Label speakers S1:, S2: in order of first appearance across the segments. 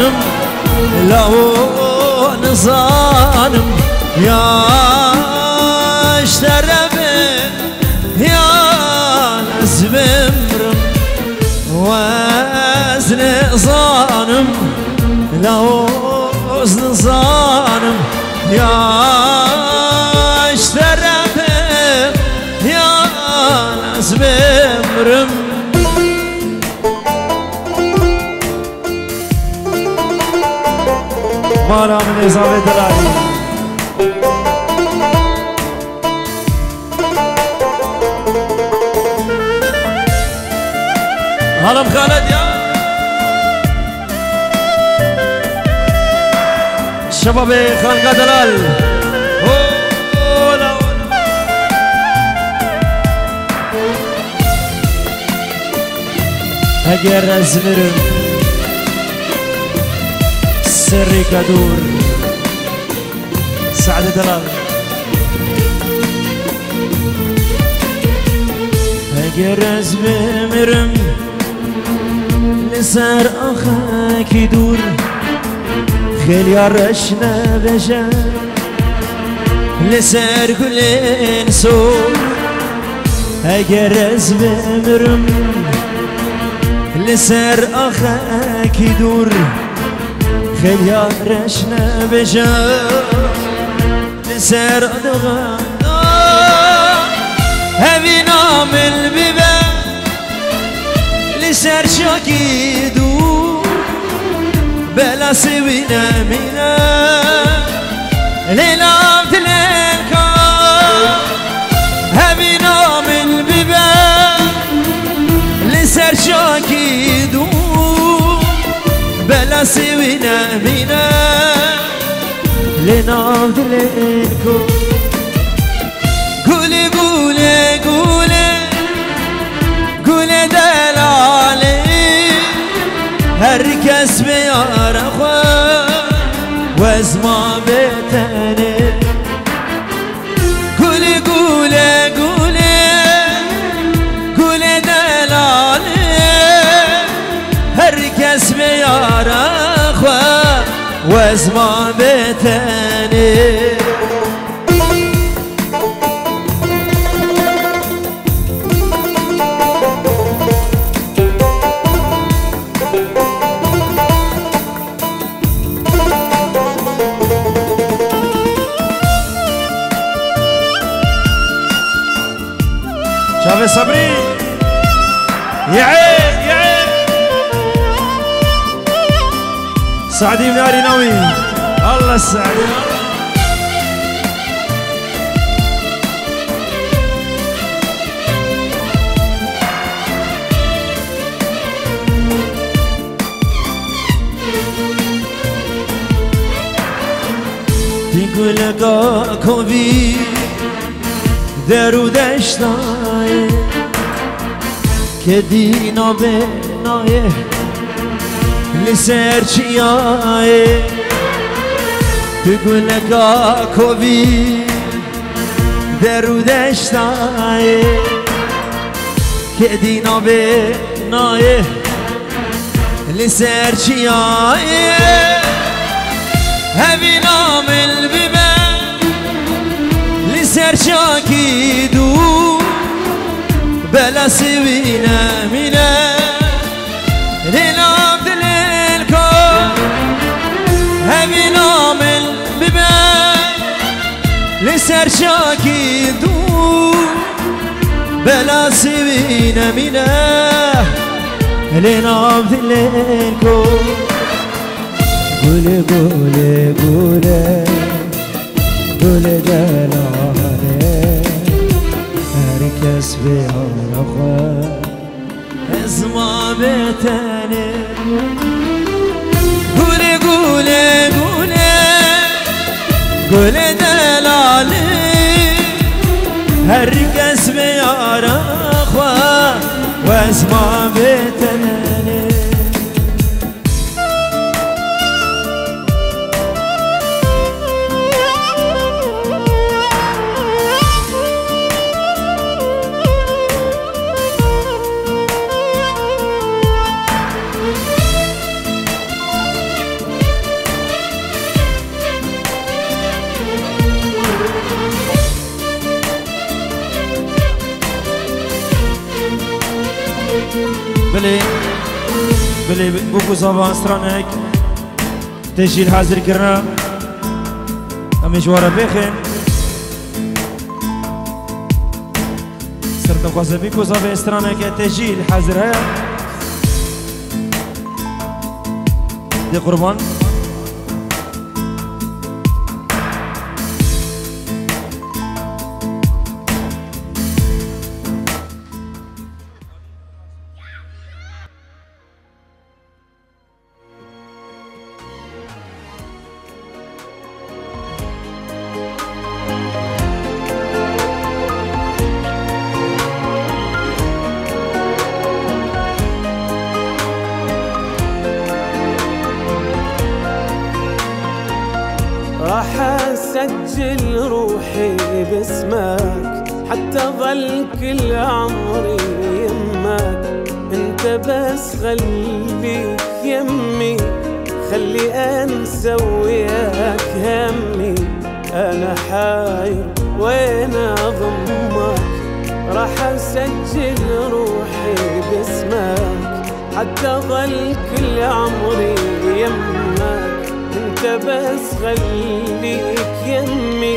S1: نزانم لو نزانم يا اشتربي يا نزبمرم وزن ظانم لو وزن ظانم يا اشتربي يا نزبمرم مالا من إصابة دلالي هلا بخالد يا شباب خانقاه دلال هولا اگر ازمرم سري كدور سعد دلال اگر ازمرم لسر آخاك دور خيل يا رشنا بجا لسر كلين سور اگر ازمرم لسر آخاك دور خيل يا رشنا بجا لسر أدغان هبي نامل ببا لسر شاكي دور بلا سوينا منا ليلام تلينكا هبي نامل ببا لسر شاكي دور بلا سوينا منا لنام تلينكو قولي قولي قولي قولي دلالي هركس بيار أخوة وازما بتاني قولي قولي قولي قولي دلالي هركس بيار أخوة وازما بتاني شافي صبري يا عين يا عين سعدي بن علي ناوي الله السعدي تقول لك كوبي درو دشتای که دینا بنای لسر چیای بگو نگاه کوی درو دشتای که دینا بنای لسر چیای همی نامل ببن لسر شاکی دو بلا سوینا مینا لنام دلیل کن همی نامل ببن لسر شاکی دو بلا سوینا مینا لنام دلیل کن گله گله گله گله دلانه هر کس به آن خود از ما بتنه گله گله گله گله دلانه هر کس به آن خود و از ما بتنه بلي بوكو صافا استرانك تجي الحاضر كرنا امي جوارا بخير سرت خوازه بيكو صافا استرانك تجي الحاضر هيا دي قربان
S2: راح اسجل روحي باسمك حتى ظل كل عمري يمك، انت بس خليك يمي، خلي انسى وياك همي، انا حاير وين اضمك. راح اسجل روحي باسمك حتى ظل كل عمري يمك، انت بس خليك يمي،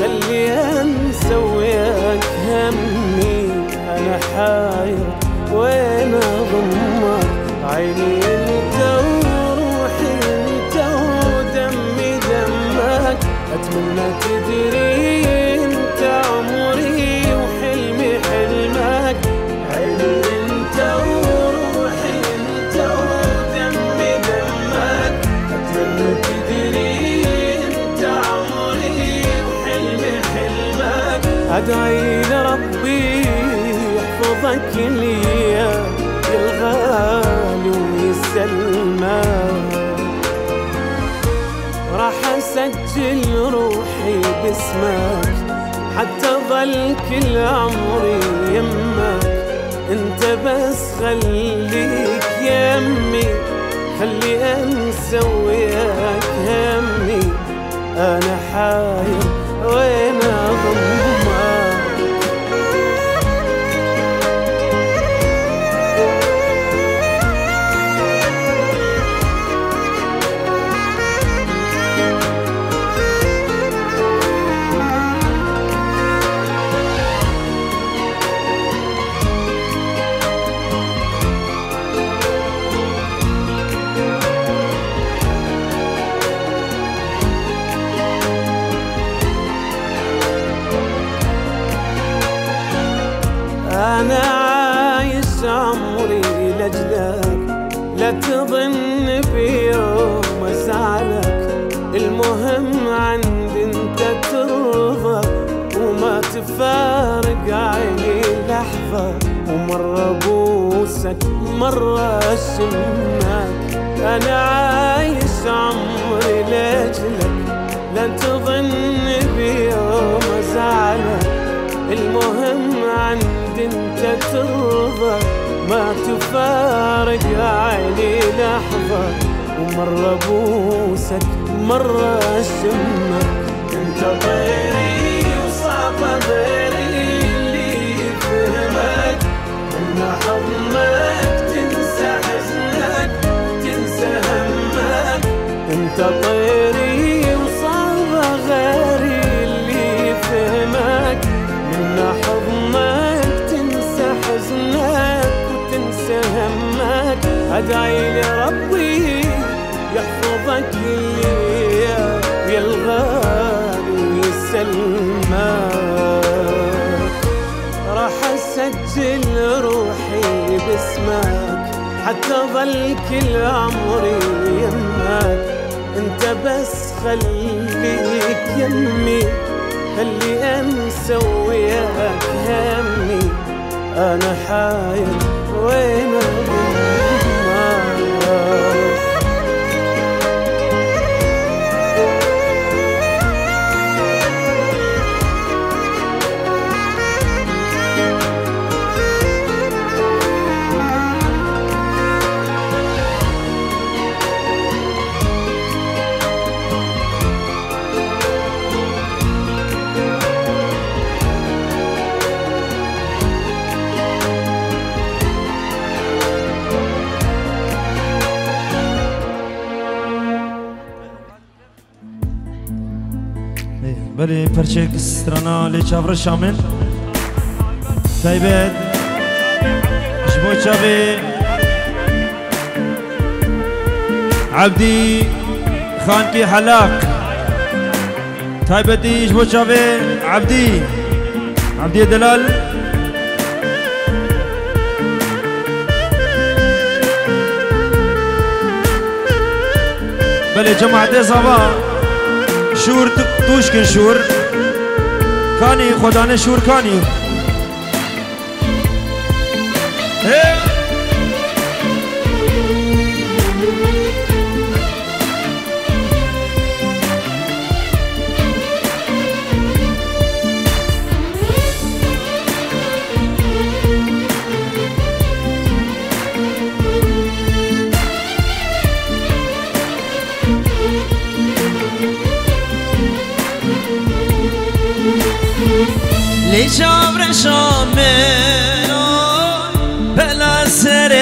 S2: خلي انسى وياك همي، انا حاير وين اضمك. عيني انت وروحي انت ودمي دمك، اتمنى تدري انت عمري وحلمي حلمك. عيني انت وروحي انت ودمي دمك، اتمنى تدري انت عمري وحلمي حلمك. ادعي لربي يحفظك ليا الغالي ويسلمك. راح اسجل روحي باسمك حتى ظل كل عمري يمك، انت بس خليك يمي، خلي انسى وياك همي، انا حاير وين اضمك. أنا عايش عمري لأجلك، لا تظن بيوم أزعلك، المهم عندي أنت ترضى وما تفارق عيني لحظة، ومرة بوسك مرة أشمك. أنا عايش عمري لأجلك، لا تظن بيوم أزعلك، المهم عندي انت ترضى ما تفارق عيني لحظة، ومرة بوسك مرة اشمك. انت طيري وصعب غيري اللي يفهمك، من حضنك تنسى حزنك تنسى همك. انت طيري وصعب غيري اللي يفهمك، من حضنك تنسى حزنك وتنسى همك. أدعي لربي يحفظك ليا يا الغالي ويسلمك. راح أسجل روحي باسمك حتى ظل كل عمري يمك، انت بس خليك يمي، خلي انسى وياك همي، انا حاير وين اضمك.
S1: بله پرچه کسترانا لی چاور شامن تایبت جبو چاوی عبدی خانکی حلاق تایبتی جبو چاوی عبدی دلال بله جماعت زبا شور توش کن شور کانی خدا نه شور کانی
S3: لی چاور شامن بلا سر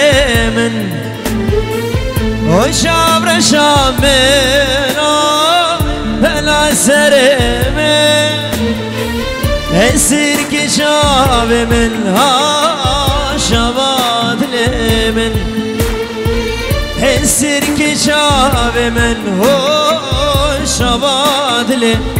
S3: من او چاور شامن بلا سر من اسیر کی چاو من ها شواد من اسیر کی چاو من ها شواد من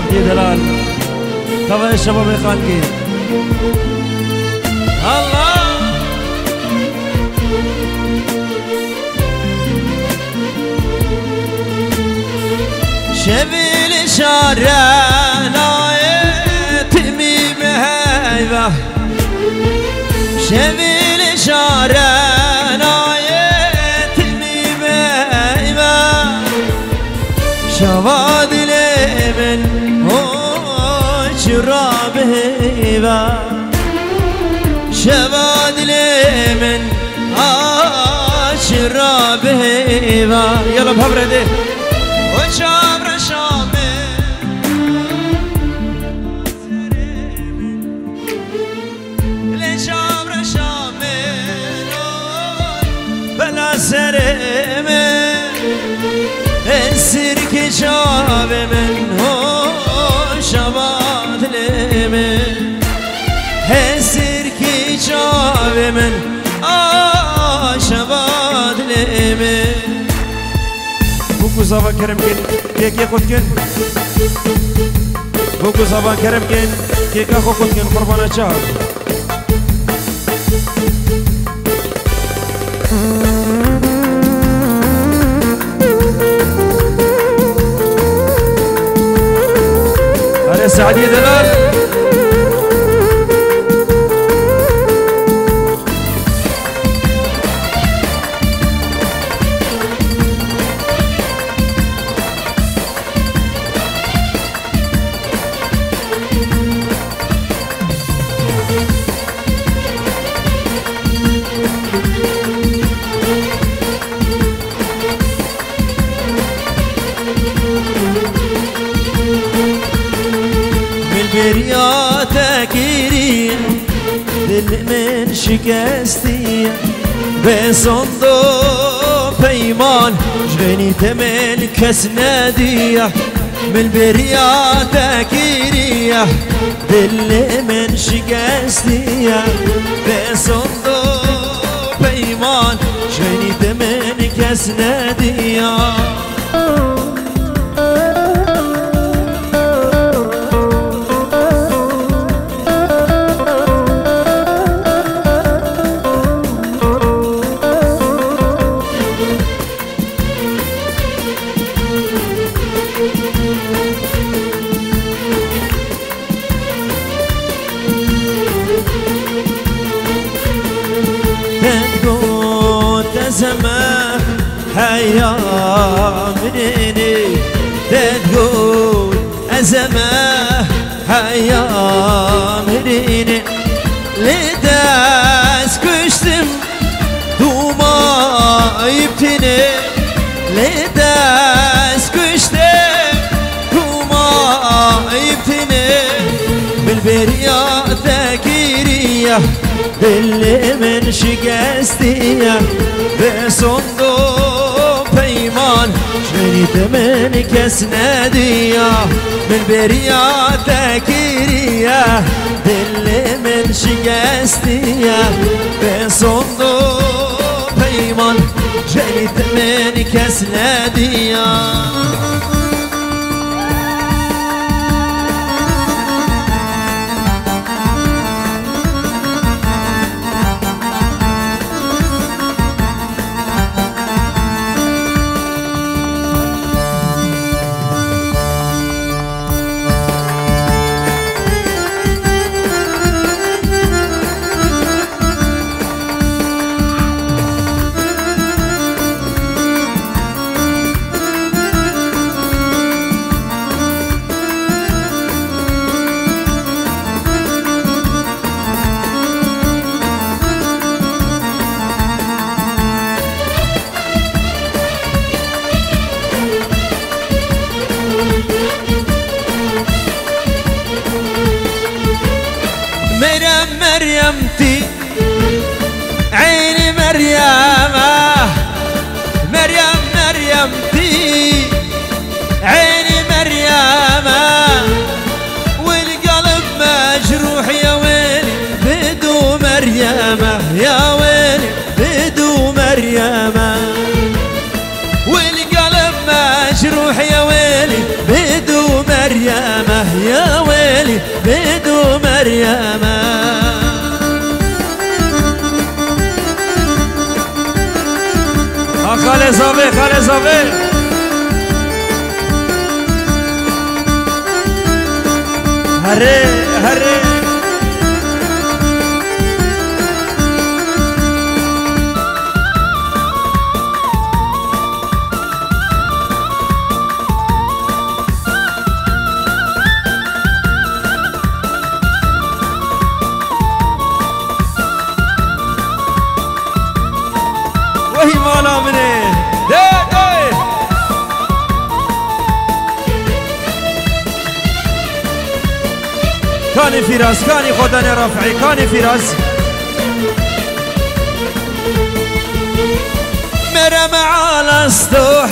S1: عبدي دلال طبعا الشباب خانقين
S3: الله شبيل شارعنا تميم هيبة شبيل شارعنا تميم هيبة شواد من شراب هيبة شواد من شراب هيبة
S1: يلا بهبردي
S3: وشابر شامل لشابر شامل بلا سرمن السرك شاب من هو شباد لمن السرك شاب من شباد لمن
S1: بوكو زبان كرم كن كيك خود كن بوكو زبان كرم كن كيك خود كن قربانا چار هلا سعدي دلال
S3: برياتك يرين دل من شكستي بصندوق بيمان جبني تمل كس نادية من برياتك يريح دل من شكستي بصندوق بيمان جبني تمل كس نادية زمان هيا منيني تقول أزمة هيا منيني لداس كشتم دوما يبتني لداس كشتم دل من شکستیه به صندوق پیمان شنید من کس ندیه من بریاد تکیریه دل من شکستیه به صندوق پیمان شنید من کس ندیه مريمتي عيني مريمة مريمتي عيني مريمة والقلب مجروح يا ويلي بدو مريمة يا ويلي بدو مريمة والقلب مجروح يا ويلي بدو مريمة يا ويلي بدو مريمة
S1: خاله زاوه خاله زاوه هره هره وهي مالا منه كاني فراس كاني خداني رفعي كاني فراس
S3: مرم على السطوح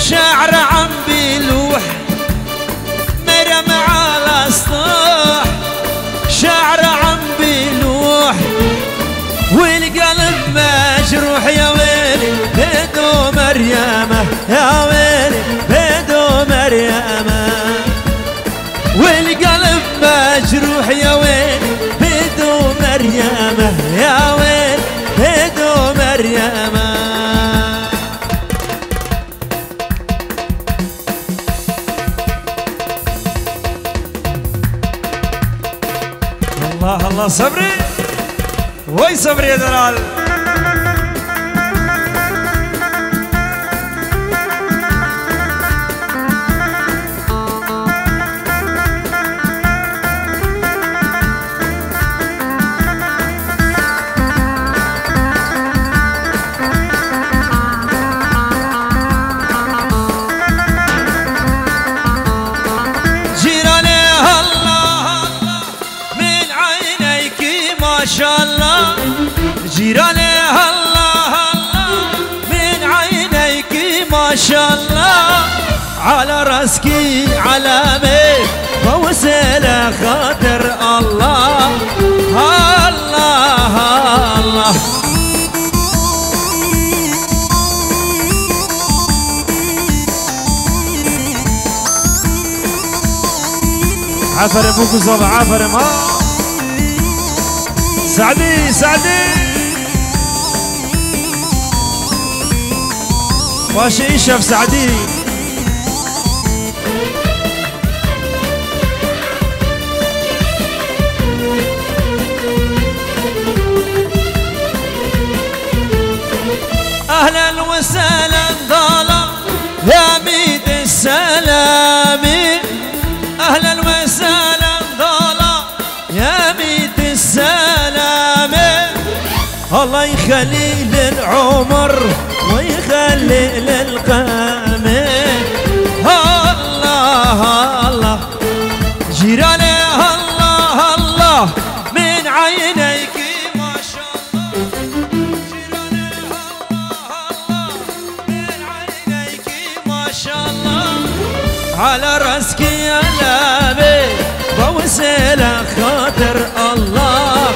S3: شعر عم بيلوح مرم على السطوح شعر عم بيلوح والقلب مجروح يا ويلي بدو مريمة يا ويلي بدو مريمة والقلب مجروح يا ويلي بدو مريمة يا ويلي بدو مريمة
S1: الله الله صبري وي صبري يا دلال
S3: ما شاء الله جيراني الله الله من عينيك ما شاء الله على راسك علامة فوسيلة خاطر الله الله الله
S1: عفر ابوك صبا عفر ما سعدي سعدي واش يشف سعدي
S3: اهلا وسهلا ضالا يا ميت السلامي اهلا وسهلا ضالا يا ميت السلامي الله يخلي للعمر ويخلي للقامة الله الله جيراني الله الله من عين على راسك يا لابي بوسيل خاطر الله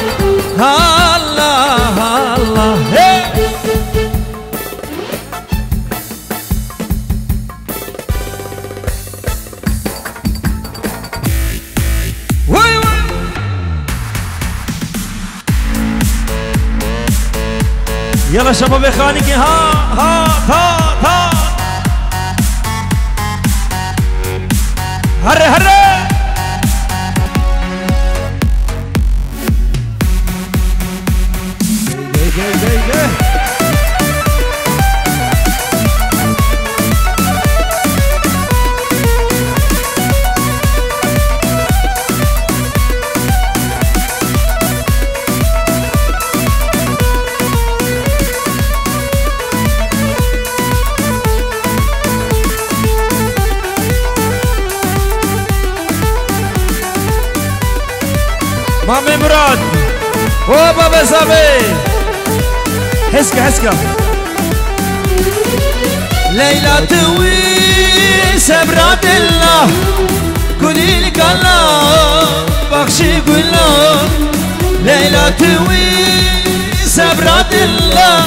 S3: الله الله هي
S1: يلا شباب يا خانقي ها ها ها ها هري هري مامي مراد هو بابا صبي حسكة حسكة
S3: ليلى توي سبرات الله قولي لك الله بخشي قولنا ليلى توي سبرات الله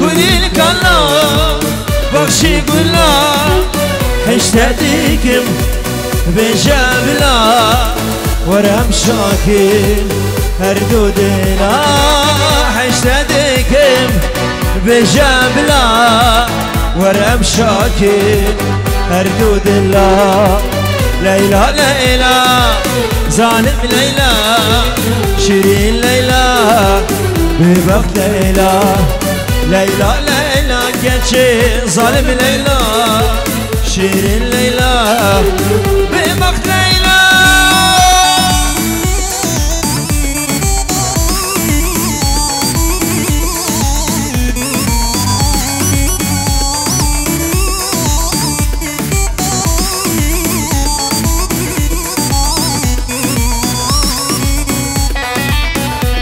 S3: قولي لك الله بخشي قولنا
S1: اشتديكم
S3: بجابلا
S1: ورم شاكل هردودنا
S3: اشتديكم بجابلا
S1: ورم شاكل هردود الله
S3: ليلى ليلى ظالم ليلى
S1: شيرين ليلى ببخت ليلى
S3: ليلى ليلى كتشي ظالم ليلى
S1: شيرين ليلى
S3: ببخت ليلى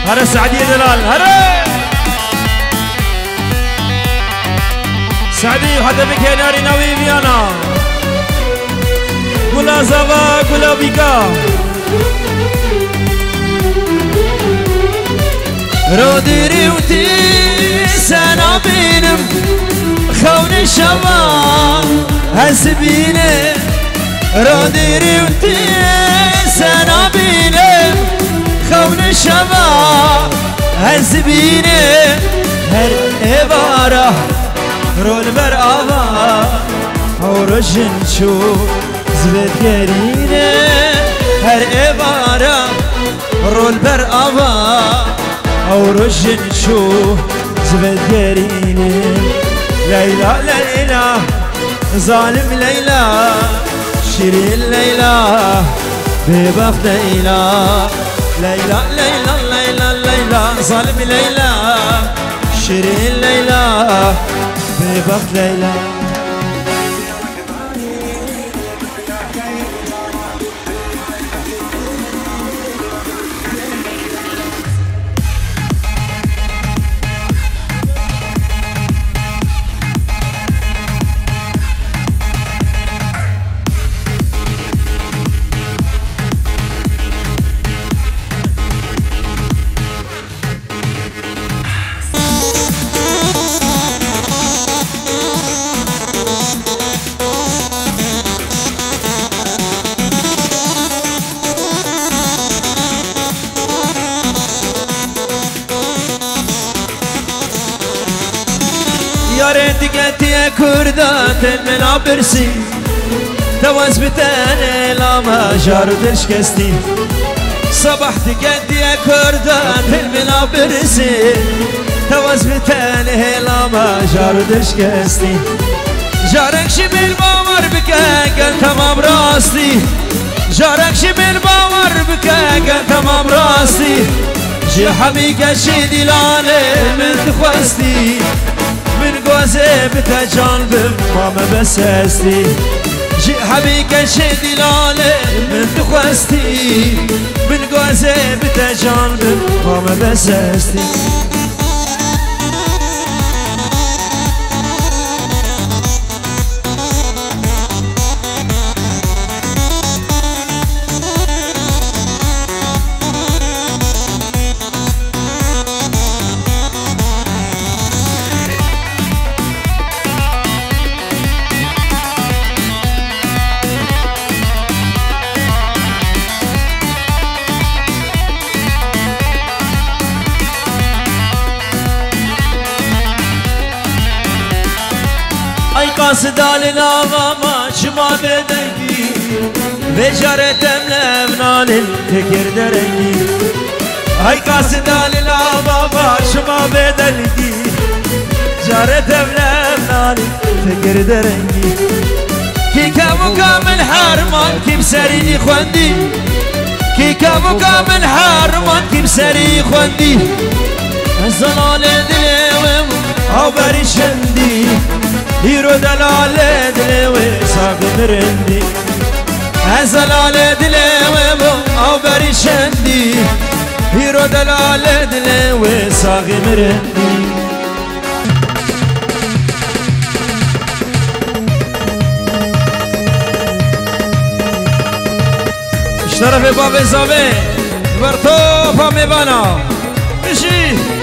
S1: هلا سعدية دلال هلا سعدي وحتى بك يا ناري ناوي بيانا كلا زوا كلا بيكا
S3: روديري وتي سنة بينم خون الشباب هسبيني روديري وتي سنة بينم خون الشباب هسبيني
S1: هر عبارة رول بر آوا ورجن شو زبد قرينة
S3: هر عبارة
S1: رول بر آوا ورجن شو زبد قرينة ليلى ليلى
S3: ظالم ليلى
S1: شيرين ليلى ببخت ليلى
S3: ليلى ليلى ليلى ليلى ظالم ليلى
S1: شيرين ليلى ببخت ليلى
S3: يا ريت قلتي يا كردات من عبرسي تواز بتاني لا ما جاردش كستي صبحت قلتي يا كردات من عبرسي تواز بتاني لا ما جاردش كستي جارك شبه الباور بكا قال تمام راسي جارك شبه الباور بكا قال تمام راسي جي حبيقة شيدي لالي من تخوستي من قوزي بتجان بماما بسستي جي حبيقة شيدي لالي من تخوستي من قوزي بتجان بماما بسستي قاصد لنا ما شما بدنگی بجارتم لبنان الفكر درنگی های قاصد لنا ما شما بدنگی جارتم لبنان الفكر درنگی کی کامو کامل حرمان کی بسری خوندی کی کامو کامل حرمان کی بسری خوندی زلال دلوم او برشندی هيرو دلال دلوي ساق مرندي زلال دلوي او برشندي هيرو دلال دلوي ساق مرندي اشترف باب زاوي برتو فامي بانا مشي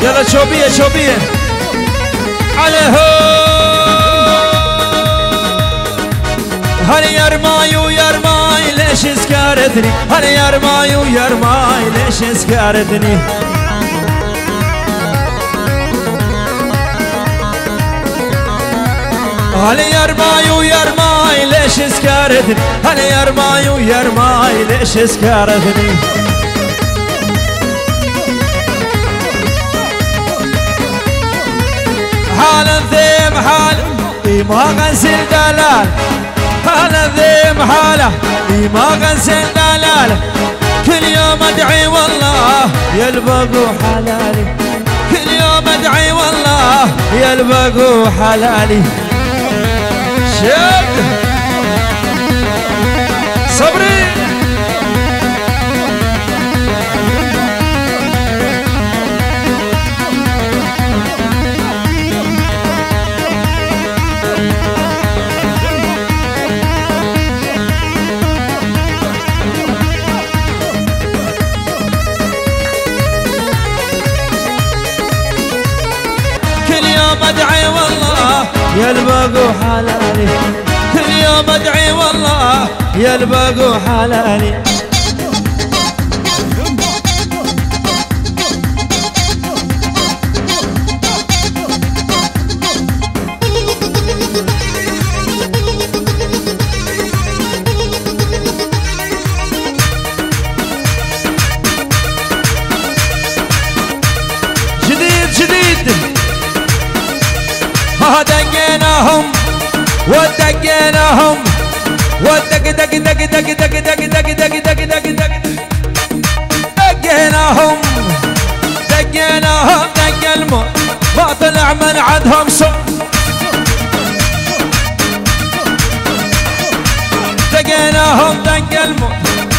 S3: يلا شوبيه شوبيه عليه هل يرماي يرماي ليش سكرتني هل يرماي يرماي ليش سكرتني هل يرماي يرماي ليش سكرتني هل يرماي يرماي ليش سكرتني حالا ذيم حالا ما غنسل دلال حالا ذيم حالا ما غنسل دلال كل يوم ادعي والله يلبقوا حلالي كل يوم ادعي والله يلبقوا حلالي شد صبري ادعي والله يلبقوا حلالي كل يوم ادعي والله يلبقوا حلالي جديد جديد دقيناهم ودقيناهم ودق دق دق دق دق دق دق دق دق دق دق دقيناهم دقيناهم دق الموت ما طلع من عندهم صوت دقيناهم دق الموت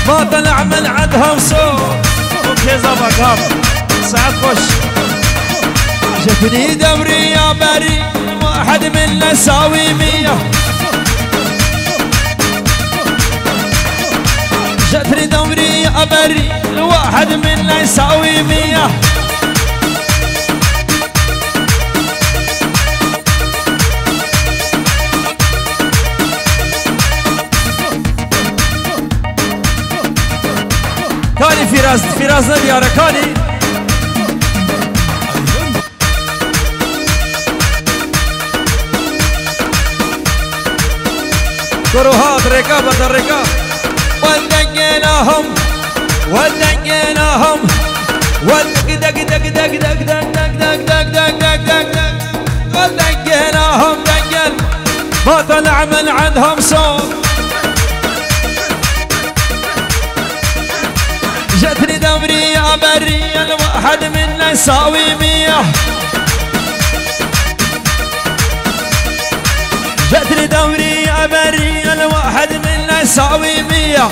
S3: ما طلع من عندهم صوت وكذا بقام ساعات خش جتني دوري يا بري واحد منا ساوي 100 جتني دوري يا بري الواحد منا يساوي 100 كاني فراس ديارة كاني كروهات ركابة الركاب ودقيناهم ودقيناهم ودق دق دق دق دق دق دق دق دق دق دق دق ودقيناهم دقل ما طلع من عندهم صوت جتني دوري يا بري الواحد منا يساوي 100 جتني دوري يا بري الواحد منا يساوي 100